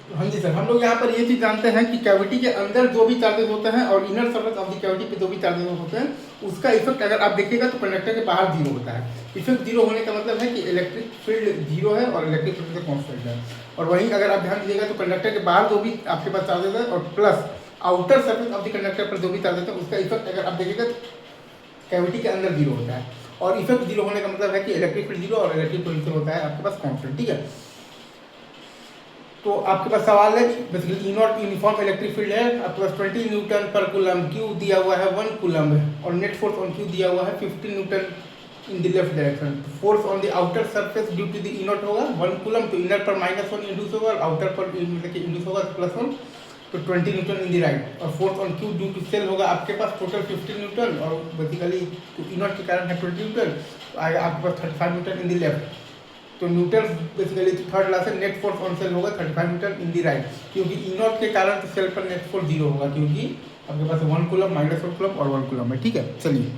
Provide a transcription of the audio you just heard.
हाँ जी सर, हम लोग यहाँ पर ये चीज़ जानते हैं कि कैविटी के अंदर जो भी चार्जेस होते हैं और inner surface of the cavity पे जो भी चार्जेस होते हैं, उसका इफेक्ट अगर आप देखिएगा तो कंडक्टर के बाहर जीरो होता है। इफेक्ट जीरो होने का मतलब है कि इलेक्ट्रिक फील्ड जीरो है और इलेक्ट्रिक फील्ड कॉन्स्टेंट है। और वहीं अगर आप ध्यान दीजिएगा तो कंडक्टर के बाहर जो भी आपके पास चार्जेस है और plus outer surface of the conductor पर जो भी चार्जेस है, उसका इफेक्ट अगर आप देखिएगा कैविटी के अंदर जीरो होता है। और इफेक्ट जीरो होने का मतलब है कि इलेक्ट्रिक फील्ड जीरो और इलेक्ट्रिक पोटेंशियल होता है आपके पास कॉन्स्टेंट। ठीक है, तो आपके पास सवाल है basically E not uniform electric field है, आपके पास 20 न्यूटन पर कूलम, क्यू दिया हुआ है 1 कूलम और नेट फोर्स ऑन क्यू दिया हुआ है 15 newton in the left direction. Force on the outer surface due to the E naught होगा 1 कूलम, तो इनर पर -1 इंड्यूस होगा और आउटर पर मतलब कि इंड्यूस होगा +1, तो 20 न्यूटन इन द राइट। और force on Q due to shell होगा आपके पास टोटल 15 न्यूटन और बेसिकली ई नॉट के कारण है 20 न्यूटन, तो आएगा आपके पास 35 न्यूटन इन द लेफ्ट। तो न्यूटन बेसिकली थर्ड लॉ से नेट फोर्स ऑन सेल होगा 35 न्यूटन इन दी राइट, क्योंकि ई नॉट के कारण तो सेल पर नेट फोर्स जीरो होगा, क्योंकि आपके पास 1 कूलम -1 कूलम और 1 कूलम है। ठीक है, चलिए